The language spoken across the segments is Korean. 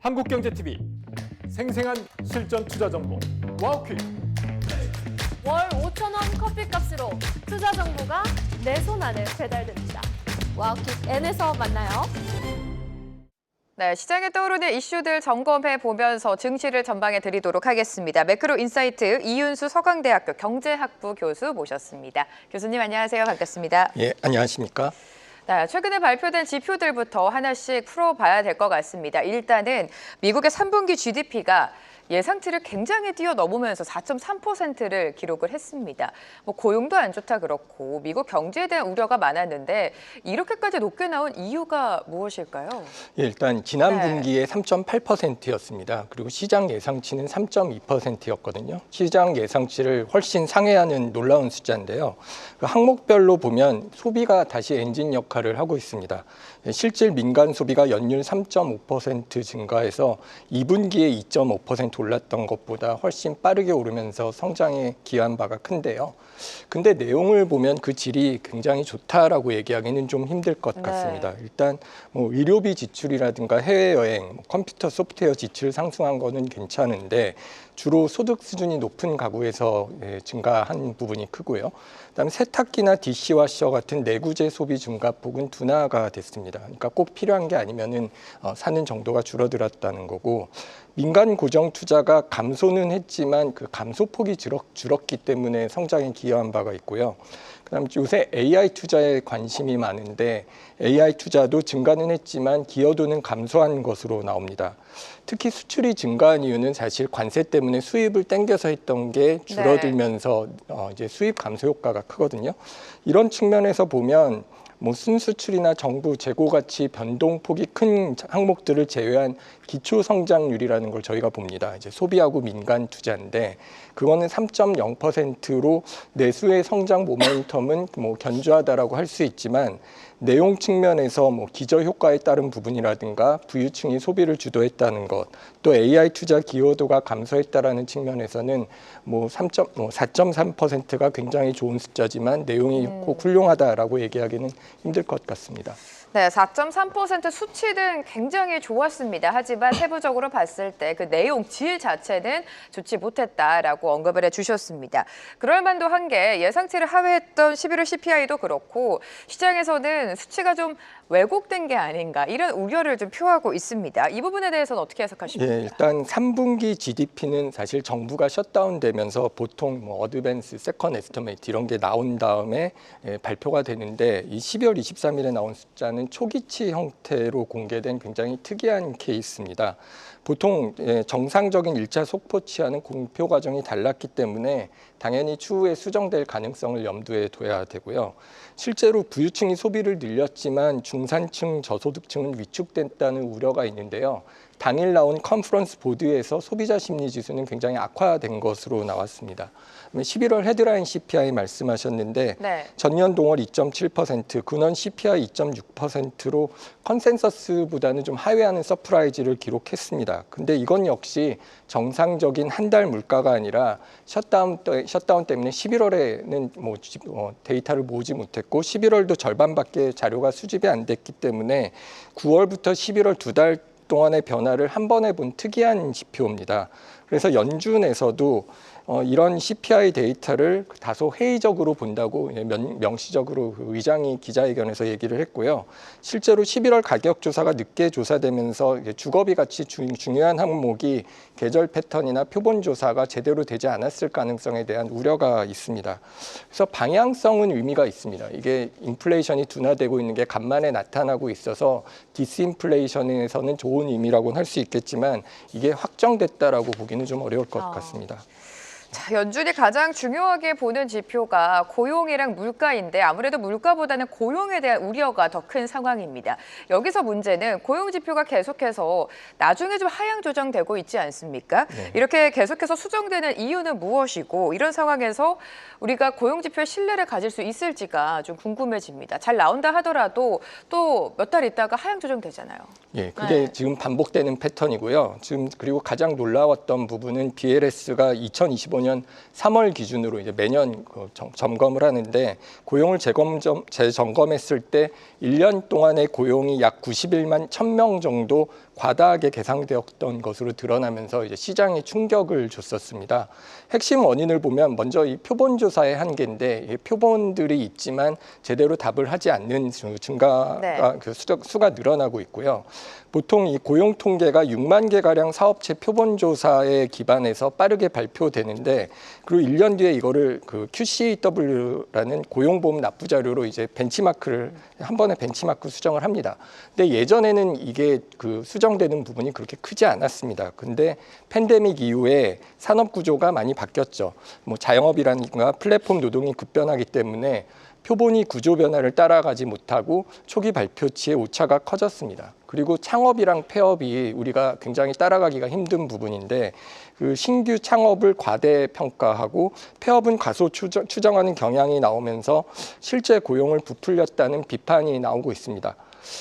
한국경제TV 생생한 실전 투자 정보 와우퀴. 월 5,000원 커피값으로 투자 정보가 내 손 안에 배달됩니다. 와우킥 N에서 만나요. 네, 시장에 떠오르는 이슈들 점검해 보면서 증시를 전방해 드리도록 하겠습니다. 매크로 인사이트 이윤수 서강대학교 경제학부 교수 모셨습니다. 교수님 안녕하세요. 반갑습니다. 예, 안녕하십니까? 네, 최근에 발표된 지표들부터 하나씩 풀어봐야 될 것 같습니다. 일단은 미국의 3분기 GDP가 예상치를 굉장히 뛰어넘으면서 4.3%를 기록을 했습니다. 고용도 안 좋다 그렇고 미국 경제에 대한 우려가 많았는데 이렇게까지 높게 나온 이유가 무엇일까요? 예, 일단 지난 네. 분기에 3.8%였습니다. 그리고 시장 예상치는 3.2%였거든요. 시장 예상치를 훨씬 상회하는 놀라운 숫자인데요. 그 항목별로 보면 소비가 다시 엔진 역할을 하고 있습니다. 실질 민간 소비가 연율 3.5% 증가해서 2분기에 2.5% 올랐던 것보다 훨씬 빠르게 오르면서 성장에 기여한 바가 큰데요. 근데 내용을 보면 그 질이 굉장히 좋다라고 얘기하기는 좀 힘들 것 같습니다. 일단 의료비 지출이라든가 해외여행, 컴퓨터 소프트웨어 지출 상승한 거는 괜찮은데 주로 소득 수준이 높은 가구에서 증가한 부분이 크고요. 그다음에 세탁기나 디시와셔 같은 내구재 소비 증가폭은 둔화가 됐습니다. 그러니까 꼭 필요한 게 아니면은 사는 정도가 줄어들었다는 거고, 민간 고정 투자가 감소는 했지만 그 감소폭이 줄었기 때문에 성장에 기여한 바가 있고요. 그다음 요새 AI 투자에 관심이 많은데 AI 투자도 증가는 했지만 기여도는 감소한 것으로 나옵니다. 특히 수출이 증가한 이유는 사실 관세 때문에 수입을 땡겨서 했던 게 줄어들면서 이제 수입 감소 효과가 크거든요. 이런 측면에서 보면 순수출이나 정부 재고 가치 변동폭이 큰 항목들을 제외한 기초 성장률이라는 걸 저희가 봅니다. 이제 소비하고 민간 투자인데 그거는 3.0%로 내수의 성장 모멘텀은 견조하다라고 할 수 있지만 내용 측면에서 기저 효과에 따른 부분이라든가 부유층이 소비를 주도했다는 것, 또 AI 투자 기여도가 감소했다라는 측면에서는 4.3%가 굉장히 좋은 숫자지만 내용이 꼭 훌륭하다라고 얘기하기는 힘들 것 같습니다. 네, 4.3% 수치는 굉장히 좋았습니다. 하지만 세부적으로 봤을 때 그 내용 질 자체는 좋지 못했다라고 언급을 해주셨습니다. 그럴 만도 한 게 예상치를 하회했던 11월 CPI도 그렇고 시장에서는 수치가 좀 왜곡된 게 아닌가 이런 우려를 좀 표하고 있습니다. 이 부분에 대해서는 어떻게 해석하십니까? 예, 일단 3분기 GDP는 사실 정부가 셧다운되면서 보통 어드밴스, 세컨 에스티메이트 이런 게 나온 다음에 발표가 되는데 이 12월 23일에 나온 숫자는 초기치 형태로 공개된 굉장히 특이한 케이스입니다. 보통 정상적인 1차 속보치와는 공표 과정이 달랐기 때문에 당연히 추후에 수정될 가능성을 염두에 둬야 되고요. 실제로 부유층이 소비를 늘렸지만 중산층, 저소득층은 위축됐다는 우려가 있는데요. 당일 나온 컨퍼런스 보드에서 소비자 심리 지수는 굉장히 악화된 것으로 나왔습니다. 11월 헤드라인 CPI 말씀하셨는데 전년 동월 2.7%, 근원 CPI 2.6%로 컨센서스보다는 좀 하회하는 서프라이즈를 기록했습니다. 근데 이건 역시 정상적인 한 달 물가가 아니라 셧다운 때문에 11월에는 데이터를 모으지 못했고 11월도 절반밖에 자료가 수집이 안 됐기 때문에 9월부터 11월 두 달 동안의 변화를 한 번에 본 특이한 지표입니다. 그래서 연준에서도 이런 CPI 데이터를 다소 회의적으로 본다고 명시적으로 의장이 기자회견에서 얘기를 했고요. 실제로 11월 가격 조사가 늦게 조사되면서 주거비 같이 중요한 항목이 계절 패턴이나 표본 조사가 제대로 되지 않았을 가능성에 대한 우려가 있습니다. 그래서 방향성은 의미가 있습니다. 이게 인플레이션이 둔화되고 있는 게 간만에 나타나고 있어서 디스인플레이션에서는 좋은 의미라고는 할 수 있겠지만 이게 확정됐다라고 보기는 좀 어려울 것 같습니다. 자, 연준이 가장 중요하게 보는 지표가 고용이랑 물가인데 아무래도 물가보다는 고용에 대한 우려가 더 큰 상황입니다. 여기서 문제는 고용 지표가 계속해서 나중에 좀 하향 조정되고 있지 않습니까? 이렇게 계속해서 수정되는 이유는 무엇이고 이런 상황에서 우리가 고용 지표에 신뢰를 가질 수 있을지가 좀 궁금해집니다. 잘 나온다 하더라도 또 몇 달 있다가 하향 조정되잖아요. 예, 그게 지금 반복되는 패턴이고요. 지금 그리고 가장 놀라웠던 부분은 BLS가 2025년 2025년 3월 기준으로 이제 매년 점검을 하는데 고용을 재점검했을 때 1년 동안의 고용이 약 91만 1,000명 정도 과다하게 계상되었던 것으로 드러나면서 이제 시장에 충격을 줬었습니다. 핵심 원인을 보면 먼저 이 표본 조사의 한계인데 이 표본들이 있지만 제대로 답을 하지 않는 증가가 네. 그 수가 늘어나고 있고요. 보통 이 고용 통계가 6만 개 가량 사업체 표본 조사에 기반해서 빠르게 발표되는데 그리고 1년 뒤에 이거를 그 QCW라는 고용보험 납부 자료로 이제 벤치마크를 한 번에 벤치마크 수정을 합니다. 근데 예전에는 이게 그 수정되는 부분이 그렇게 크지 않았습니다. 근데 팬데믹 이후에 산업 구조가 많이 바뀌었죠. 뭐 자영업이라든가 플랫폼 노동이 급변하기 때문에 표본이 구조 변화를 따라가지 못하고 초기 발표치의 오차가 커졌습니다. 그리고 창업이랑 폐업이 우리가 굉장히 따라가기가 힘든 부분인데 그 신규 창업을 과대평가하고 폐업은 과소 추정하는 경향이 나오면서 실제 고용을 부풀렸다는 비판이 나오고 있습니다.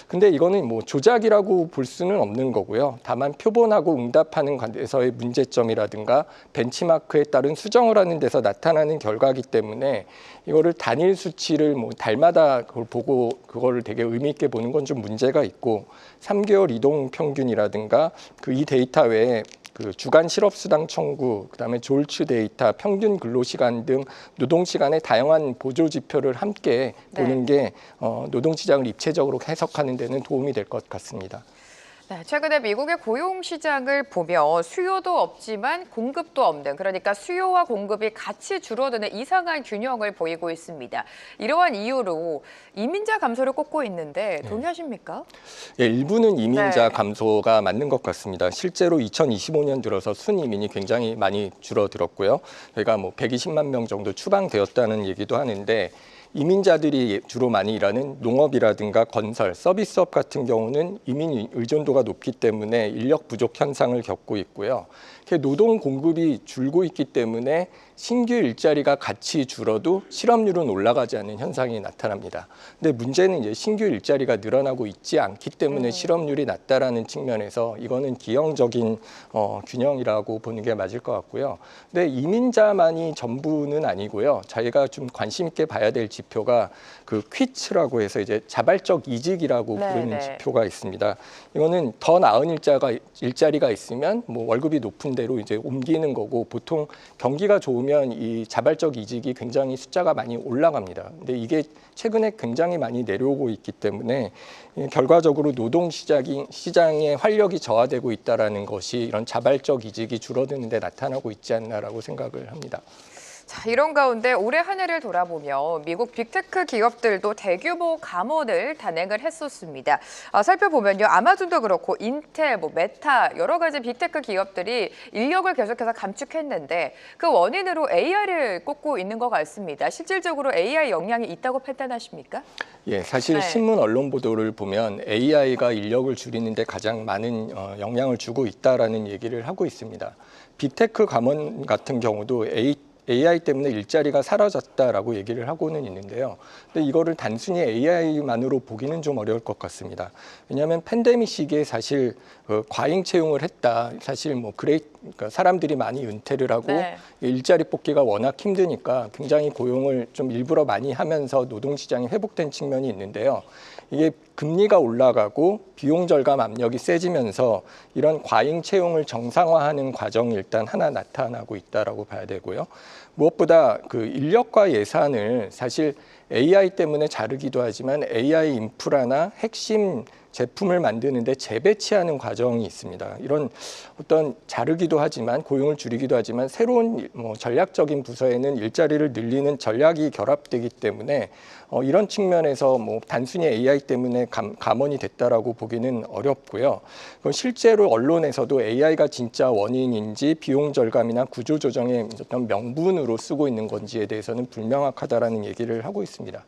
근데 이거는 뭐 조작이라고 볼 수는 없는 거고요. 다만 표본하고 응답하는 관계에서의 문제점이라든가 벤치마크에 따른 수정을 하는 데서 나타나는 결과이기 때문에 이거를 단일 수치를 뭐 달마다 그걸 보고 그거를 되게 의미 있게 보는 건 좀 문제가 있고 3개월 이동 평균이라든가 그 이 데이터 외에 그 주간 실업수당 청구, 그다음에 졸츠 데이터, 평균 근로시간 등 노동시간의 다양한 보조 지표를 함께 보는 게 노동시장을 입체적으로 해석하는 데는 도움이 될 것 같습니다. 네, 최근에 미국의 고용 시장을 보면 수요도 없지만 공급도 없는, 그러니까 수요와 공급이 같이 줄어드는 이상한 균형을 보이고 있습니다. 이러한 이유로 이민자 감소를 꼽고 있는데 동의하십니까? 예, 일부는 이민자 네. 감소가 맞는 것 같습니다. 실제로 2025년 들어서 순이민이 굉장히 많이 줄어들었고요. 저희가 뭐 120만 명 정도 추방되었다는 얘기도 하는데 이민자들이 주로 많이 일하는 농업이라든가 건설, 서비스업 같은 경우는 이민 의존도가 높기 때문에 인력 부족 현상을 겪고 있고요. 노동 공급이 줄고 있기 때문에 신규 일자리가 같이 줄어도 실업률은 올라가지 않는 현상이 나타납니다. 근데 문제는 이제 신규 일자리가 늘어나고 있지 않기 때문에 실업률이 낮다라는 측면에서 이거는 기형적인 균형이라고 보는 게 맞을 것 같고요. 근데 이민자만이 전부는 아니고요. 저희가 좀 관심 있게 봐야 될 지표가 그 퀴츠라고 해서 이제 자발적 이직이라고 부르는 지표가 있습니다. 이거는 더 나은 일자리가 있으면 뭐 월급이 높은 대로 이제 옮기는 거고 보통 경기가 좋으면 이 자발적 이직이 굉장히 숫자가 많이 올라갑니다. 근데 이게 최근에 굉장히 많이 내려오고 있기 때문에 결과적으로 노동 시장의 활력이 저하되고 있다라는 것이 이런 자발적 이직이 줄어드는 데 나타나고 있지 않나라고 생각을 합니다. 자, 이런 가운데 올해 한 해를 돌아보면 미국 빅테크 기업들도 대규모 감원을 단행을 했었습니다. 살펴보면요, 아마존도 그렇고 인텔, 메타 여러 가지 빅테크 기업들이 인력을 계속해서 감축했는데 그 원인으로 AI를 꼽고 있는 것 같습니다. 실질적으로 AI 역량이 있다고 판단하십니까? 예, 사실 신문 언론 보도를 보면 AI가 인력을 줄이는 데 가장 많은 영향을 주고 있다라는 얘기를 하고 있습니다. 빅테크 감원 같은 경우도 AI 때문에 일자리가 사라졌다라고 얘기를 하고는 있는데요. 근데 이거를 단순히 AI만으로 보기는 좀 어려울 것 같습니다. 왜냐하면 팬데믹 시기에 사실 과잉 채용을 했다. 사실 그러니까 사람들이 많이 은퇴를 하고 일자리 뽑기가 워낙 힘드니까 굉장히 고용을 좀 일부러 많이 하면서 노동시장이 회복된 측면이 있는데요. 이게 금리가 올라가고 비용 절감 압력이 세지면서 이런 과잉 채용을 정상화하는 과정이 일단 하나 나타나고 있다라고 봐야 되고요. 무엇보다 그 인력과 예산을 사실 AI 때문에 자르기도 하지만 AI 인프라나 핵심 제품을 만드는데 재배치하는 과정이 있습니다. 이런 어떤 자르기도 하지만 고용을 줄이기도 하지만 새로운 전략적인 부서에는 일자리를 늘리는 전략이 결합되기 때문에 이런 측면에서 단순히 AI 때문에 감원이 됐다라고 보기는 어렵고요. 실제로 언론에서도 AI가 진짜 원인인지 비용 절감이나 구조 조정의 어떤 명분으로 쓰고 있는 건지에 대해서는 불명확하다라는 얘기를 하고 있습니다.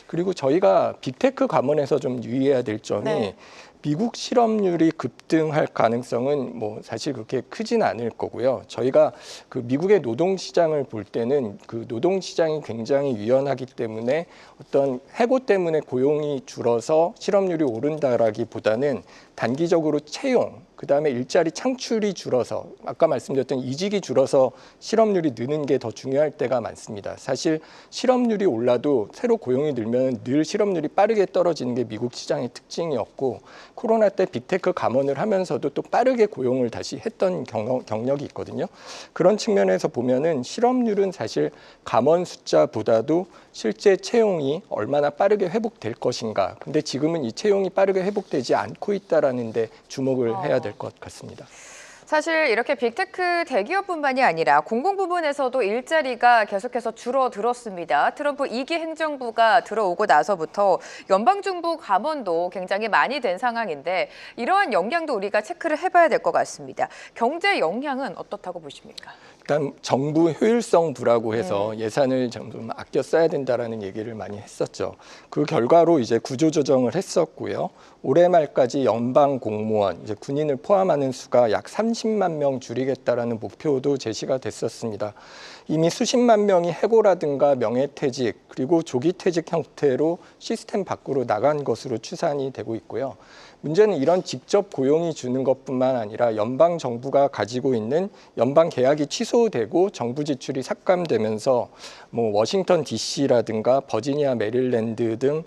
그리고 저희가 빅테크 감원에서 좀 유의해야 될 점이 미국 실업률이 급등할 가능성은 사실 그렇게 크진 않을 거고요. 저희가 그 미국의 노동 시장을 볼 때는 그 노동 시장이 굉장히 유연하기 때문에 어떤 해고 때문에 고용이 줄어서 실업률이 오른다라기보다는 단기적으로 채용, 그다음에 일자리 창출이 줄어서 아까 말씀드렸던 이직이 줄어서 실업률이 느는 게 더 중요할 때가 많습니다. 사실 실업률이 올라도 새로 고용이 늘면 늘 실업률이 빠르게 떨어지는 게 미국 시장의 특징이었고 코로나 때 빅테크 감원을 하면서도 또 빠르게 고용을 다시 했던 경력이 있거든요. 그런 측면에서 보면은 실업률은 사실 감원 숫자보다도 실제 채용이 얼마나 빠르게 회복될 것인가. 근데 지금은 이 채용이 빠르게 회복되지 않고 있다라는 데 주목을 해야 될 것 같습니다. 사실 이렇게 빅테크 대기업뿐만이 아니라 공공 부문에서도 일자리가 계속해서 줄어들었습니다. 트럼프 2기 행정부가 들어오고 나서부터 연방정부 감원도 굉장히 많이 된 상황인데 이러한 영향도 우리가 체크를 해봐야 될 것 같습니다. 경제 영향은 어떻다고 보십니까? 일단 정부 효율성 부라고 해서 예산을 좀 아껴 써야 된다라는 얘기를 많이 했었죠. 그 결과로 이제 구조조정을 했었고요. 올해 말까지 연방 공무원, 이제 군인을 포함하는 수가 약 30만 명 줄이겠다라는 목표도 제시가 됐었습니다. 이미 수십만 명이 해고라든가 명예퇴직 그리고 조기퇴직 형태로 시스템 밖으로 나간 것으로 추산이 되고 있고요. 문제는 이런 직접 고용이 주는 것뿐만 아니라 연방 정부가 가지고 있는 연방 계약이 취소되고 정부 지출이 삭감되면서 뭐 워싱턴 D.C.라든가 버지니아, 메릴랜드 등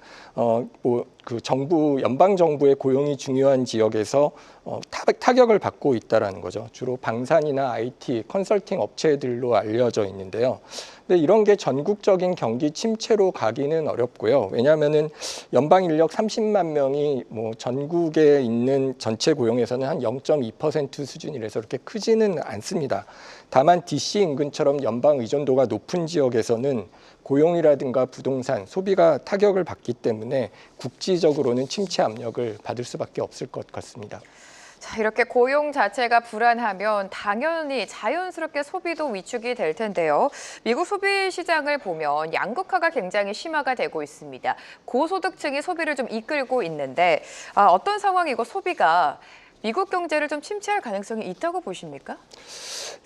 그 정부 연방 정부의 고용이 중요한 지역에서 타격을 받고 있다라는 거죠. 주로 방산이나 IT, 컨설팅 업체들로 알려져 있는데요. 근데 이런 게 전국적인 경기 침체로 가기는 어렵고요. 왜냐하면은 연방 인력 30만 명이 뭐 전국에 있는 전체 고용에서는 한 0.2% 수준이라서 그렇게 크지는 않습니다. 다만 DC 인근처럼 연방 의존도가 높은 지역에서는 고용이라든가 부동산, 소비가 타격을 받기 때문에 국지적으로는 침체 압력을 받을 수밖에 없을 것 같습니다. 자, 이렇게 고용 자체가 불안하면 당연히 자연스럽게 소비도 위축이 될 텐데요. 미국 소비 시장을 보면 양극화가 굉장히 심화가 되고 있습니다. 고소득층이 소비를 좀 이끌고 있는데 어떤 상황이고 소비가 미국 경제를 좀 침체할 가능성이 있다고 보십니까?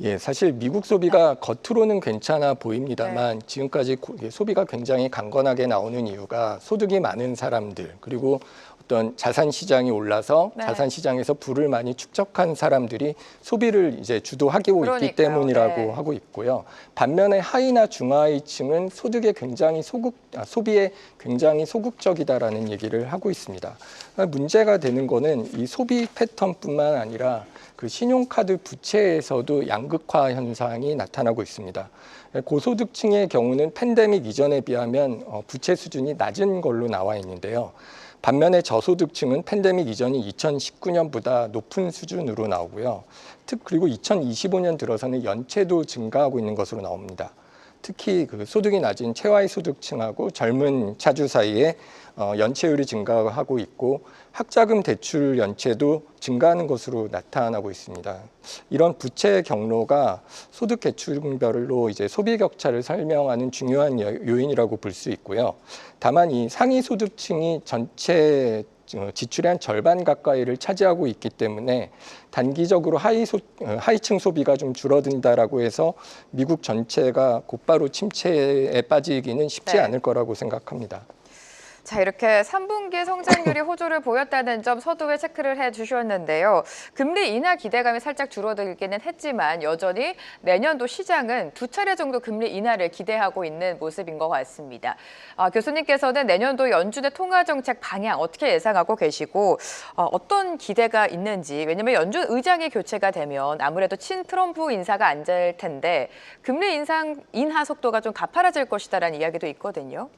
예, 사실 미국 소비가 겉으로는 괜찮아 보입니다만 지금까지 소비가 굉장히 강건하게 나오는 이유가 소득이 많은 사람들 그리고 어떤 자산 시장이 올라서 자산 시장에서 부를 많이 축적한 사람들이 소비를 이제 주도하고 있기 때문이라고 하고 있고요. 반면에 하이나 중하위층은 소득에 굉장히 소비에 굉장히 소극적이다라는 얘기를 하고 있습니다. 문제가 되는 거는 이 소비 패턴뿐만 아니라 그 신용카드 부채에서도 양극화 현상이 나타나고 있습니다. 고소득층의 경우는 팬데믹 이전에 비하면 부채 수준이 낮은 걸로 나와 있는데요. 반면에 저소득층은 팬데믹 이전인 2019년보다 높은 수준으로 나오고요. 그리고 2025년 들어서는 연체도 증가하고 있는 것으로 나옵니다. 특히 그 소득이 낮은 최하위 소득층하고 젊은 차주 사이에 연체율이 증가하고 있고 학자금 대출 연체도 증가하는 것으로 나타나고 있습니다. 이런 부채 경로가 소득 계층별로 이제 소비 격차를 설명하는 중요한 요인이라고 볼 수 있고요. 다만 이 상위 소득층이 전체 지출의 한 절반 가까이를 차지하고 있기 때문에 단기적으로 하위층 소비가 좀 줄어든다라고 해서 미국 전체가 곧바로 침체에 빠지기는 쉽지 않을 거라고 생각합니다. 자, 이렇게 3분기 성장률이 호조를 보였다는 점 서두에 체크를 해주셨는데요. 금리 인하 기대감이 살짝 줄어들기는 했지만 여전히 내년도 시장은 2차례 정도 금리 인하를 기대하고 있는 모습인 것 같습니다. 교수님께서는 내년도 연준의 통화정책 방향 어떻게 예상하고 계시고 어떤 기대가 있는지, 왜냐하면 연준 의장이 교체가 되면 아무래도 친 트럼프 인사가 안 될 텐데 금리 인하 속도가 좀 가파라질 것이다라는 이야기도 있거든요.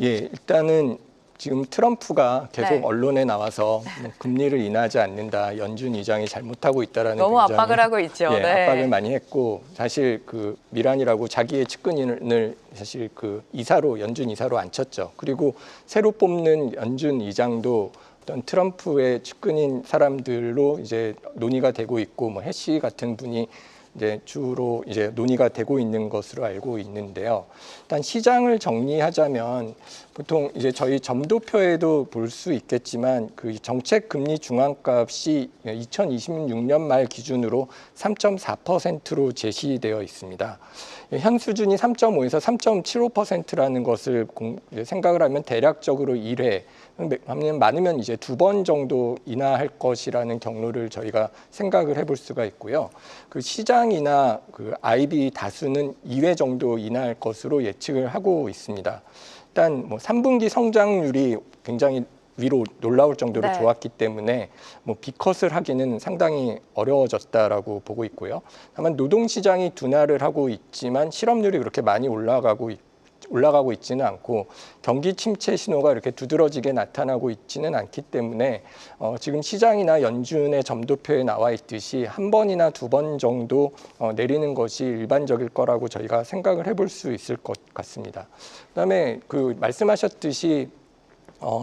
예, 일단은 지금 트럼프가 계속 언론에 나와서 금리를 인하하지 않는다, 연준 의장이 잘못하고 있다라는 너무 굉장히, 압박을 하고 있죠. 압박을 많이 했고 사실 그 미란이라고 자기의 측근인을 사실 그 연준 이사로 앉혔죠. 그리고 새로 뽑는 연준 의장도 어떤 트럼프의 측근인 사람들로 이제 논의가 되고 있고 뭐 해시 같은 분이 이제 주로 이제 논의가 되고 있는 것으로 알고 있는데요. 일단 시장을 정리하자면 보통 이제 저희 점도표에도 볼 수 있겠지만 그 정책 금리 중앙값이 2026년 말 기준으로 3.4%로 제시되어 있습니다. 현 수준이 3.5에서 3.75%라는 것을 생각을 하면 대략적으로 1회, 많으면 이제 2번 정도 인하할 것이라는 경로를 저희가 생각을 해볼 수가 있고요. 그 시장이나 그 IB 다수는 2회 정도 인하할 것으로 예측을 하고 있습니다. 일단 뭐 3분기 성장률이 굉장히 위로 놀라울 정도로 네. 좋았기 때문에 뭐 B컷을 하기는 상당히 어려워졌다라고 보고 있고요. 다만 노동시장이 둔화를 하고 있지만 실업률이 그렇게 많이 올라가고 있지는 않고 경기 침체 신호가 이렇게 두드러지게 나타나고 있지는 않기 때문에 지금 시장이나 연준의 점도표에 나와 있듯이 한 번이나 2번 정도 내리는 것이 일반적일 거라고 저희가 생각을 해볼 수 있을 것 같습니다. 그다음에 그 말씀하셨듯이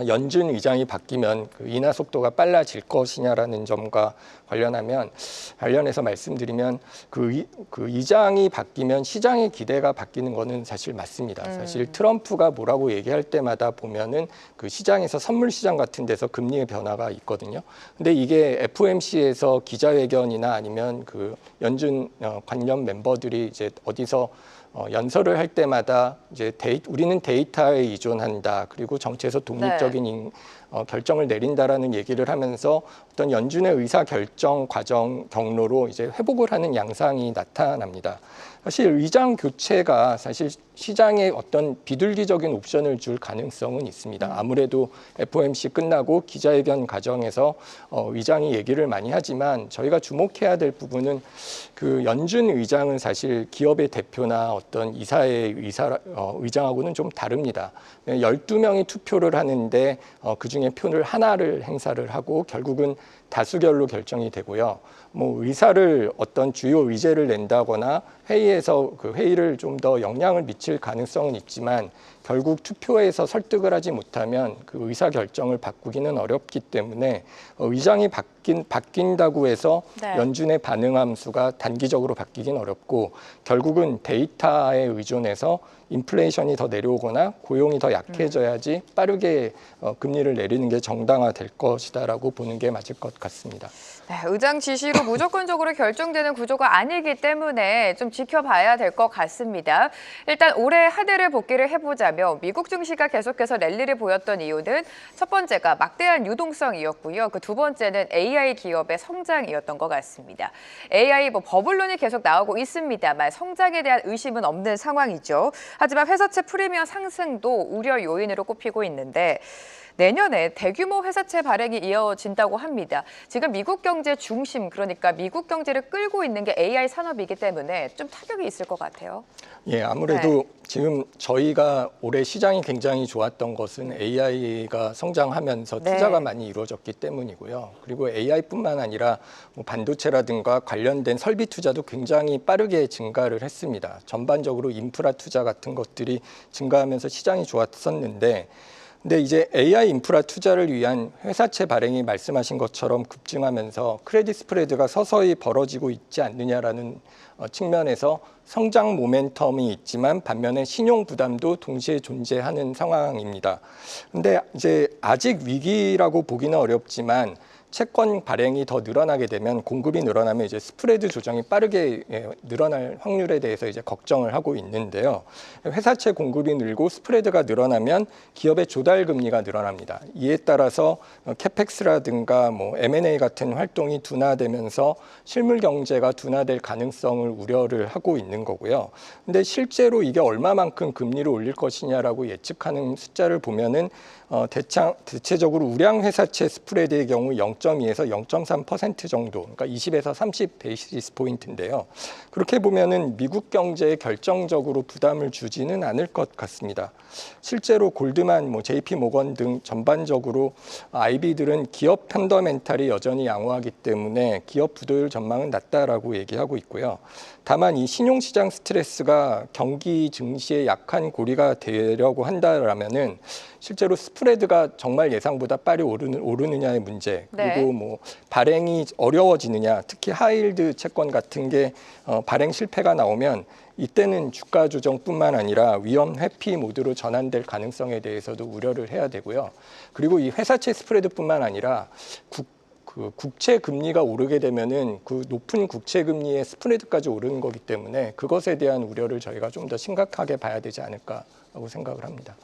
연준 의장이 바뀌면 그 인하 속도가 빨라질 것이냐라는 점과 관련해서 말씀드리면 그 의장이 바뀌면 시장의 기대가 바뀌는 거는 사실 맞습니다. 사실 트럼프가 뭐라고 얘기할 때마다 보면은 그 시장에서 선물 시장 같은 데서 금리의 변화가 있거든요. 근데 이게 FOMC에서 기자회견이나 아니면 그 연준 관련 멤버들이 이제 어디서 연설을 할 때마다 이제 우리는 데이터에 의존한다. 그리고 정치에서 독립적인 결정을 내린다라는 얘기를 하면서 어떤 연준의 의사 결정 과정 경로로 이제 회복을 하는 양상이 나타납니다. 사실 의장 교체가 사실 시장에 어떤 비둘기적인 옵션을 줄 가능성은 있습니다. 아무래도 FOMC 끝나고 기자회견 과정에서 의장이 얘기를 많이 하지만 저희가 주목해야 될 부분은 그 연준 의장은 사실 기업의 대표나 어떤 이사의 의장하고는 좀 다릅니다. 12명이 투표를 하는데 그중에 표를 하나를 행사를 하고 결국은 다수결로 결정이 되고요. 뭐 의사를 어떤 주요 의제를 낸다거나 회의에서 그 회의를 좀 더 영향을 미칠 가능성은 있지만 결국 투표에서 설득을 하지 못하면 그 의사 결정을 바꾸기는 어렵기 때문에 의장이 바뀐다고 해서 네. 연준의 반응 함수가 단기적으로 바뀌긴 어렵고 결국은 데이터에 의존해서 인플레이션이 더 내려오거나 고용이 더 약해져야지 빠르게 금리를 내리는 게 정당화될 것이다라고 보는 게 맞을 것 같습니다. 네, 의장 지시로 무조건적으로 결정되는 구조가 아니기 때문에 좀 지켜봐야 될 것 같습니다. 일단 올해 한 해를 복기를 해보자면 미국 증시가 계속해서 랠리를 보였던 이유는 첫 번째가 막대한 유동성이었고요. 그 두 번째는 AI 기업의 성장이었던 것 같습니다. AI 버블론이 계속 나오고 있습니다만 성장에 대한 의심은 없는 상황이죠. 하지만 회사채 프리미엄 상승도 우려 요인으로 꼽히고 있는데 내년에 대규모 회사채 발행이 이어진다고 합니다. 지금 미국 경제 중심, 그러니까 미국 경제를 끌고 있는 게 AI 산업이기 때문에 좀 타격이 있을 것 같아요. 예, 아무래도 지금 저희가 올해 시장이 굉장히 좋았던 것은 AI가 성장하면서 투자가 많이 이루어졌기 때문이고요. 그리고 AI뿐만 아니라 뭐 반도체라든가 관련된 설비 투자도 굉장히 빠르게 증가를 했습니다. 전반적으로 인프라 투자 같은 것들이 증가하면서 시장이 좋았었는데 근데 이제 AI 인프라 투자를 위한 회사채 발행이 말씀하신 것처럼 급증하면서 크레딧 스프레드가 서서히 벌어지고 있지 않느냐라는 측면에서 성장 모멘텀이 있지만 반면에 신용 부담도 동시에 존재하는 상황입니다. 근데 이제 아직 위기라고 보기는 어렵지만 채권 발행이 더 늘어나게 되면 공급이 늘어나면 이제 스프레드 조정이 빠르게 늘어날 확률에 대해서 이제 걱정을 하고 있는데요. 회사채 공급이 늘고 스프레드가 늘어나면 기업의 조달 금리가 늘어납니다. 이에 따라서 캐펙스라든가 뭐 M&A 같은 활동이 둔화되면서 실물 경제가 둔화될 가능성을 우려를 하고 있는 거고요. 근데 실제로 이게 얼마만큼 금리를 올릴 것이냐라고 예측하는 숫자를 보면은 대체적으로 우량 회사채 스프레드의 경우 0.2에서 0.3% 정도, 그러니까 20에서 30 베이시스 포인트인데요. 그렇게 보면은 미국 경제에 결정적으로 부담을 주지는 않을 것 같습니다. 실제로 골드만, JP 모건 등 전반적으로 IB들은 기업 펀더멘탈이 여전히 양호하기 때문에 기업 부도율 전망은 낮다라고 얘기하고 있고요. 다만 이 신용시장 스트레스가 경기 증시에 약한 고리가 되려고 한다라면은 실제로 스프레드가 정말 예상보다 빨리 오르느냐의 문제, 그리고 네. 그리고 뭐 발행이 어려워지느냐, 특히 하이힐드 채권 같은 게 발행 실패가 나오면 이때는 주가 조정뿐만 아니라 위험 회피 모드로 전환될 가능성에 대해서도 우려를 해야 되고요. 그리고 이 회사채 스프레드뿐만 아니라 국채 금리가 오르게 되면은 그 높은 국채 금리의 스프레드까지 오르는 거기 때문에 그것에 대한 우려를 저희가 좀 더 심각하게 봐야 되지 않을까라고 생각을 합니다.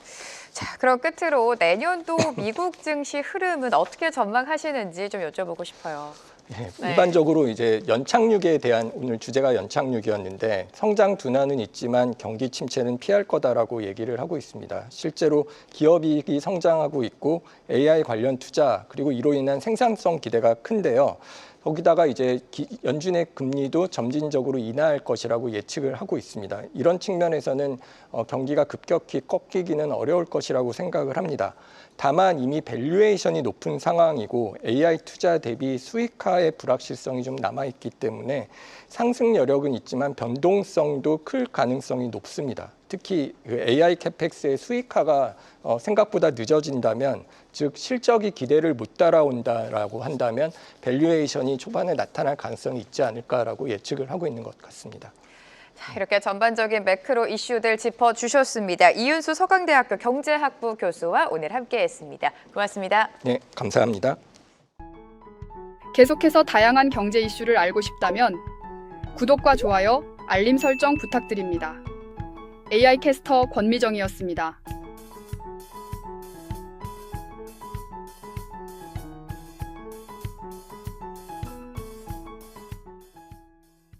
자, 그럼 끝으로 내년도 미국 증시 흐름은 어떻게 전망하시는지 좀 여쭤보고 싶어요. 네, 네. 일반적으로 이제 연착륙에 대한 오늘 주제가 연착륙이었는데 성장 둔화는 있지만 경기 침체는 피할 거다라고 얘기를 하고 있습니다. 실제로 기업이익이 성장하고 있고 AI 관련 투자 그리고 이로 인한 생산성 기대가 큰데요. 거기다가 이제 연준의 금리도 점진적으로 인하할 것이라고 예측을 하고 있습니다. 이런 측면에서는 경기가 급격히 꺾이기는 어려울 것이라고 생각을 합니다. 다만 이미 밸류에이션이 높은 상황이고 AI 투자 대비 수익화의 불확실성이 좀 남아있기 때문에 상승 여력은 있지만 변동성도 클 가능성이 높습니다. 특히 그 AI 캐펙스의 수익화가 생각보다 늦어진다면, 즉 실적이 기대를 못 따라온다라고 한다면 밸류에이션이 초반에 나타날 가능성이 있지 않을까라고 예측을 하고 있는 것 같습니다. 자, 이렇게 전반적인 매크로 이슈들 짚어주셨습니다. 이윤수 서강대학교 경제학부 교수와 오늘 함께했습니다. 고맙습니다. 네, 감사합니다. 계속해서 다양한 경제 이슈를 알고 싶다면 구독과 좋아요, 알림 설정 부탁드립니다. AI 캐스터 권미정이었습니다.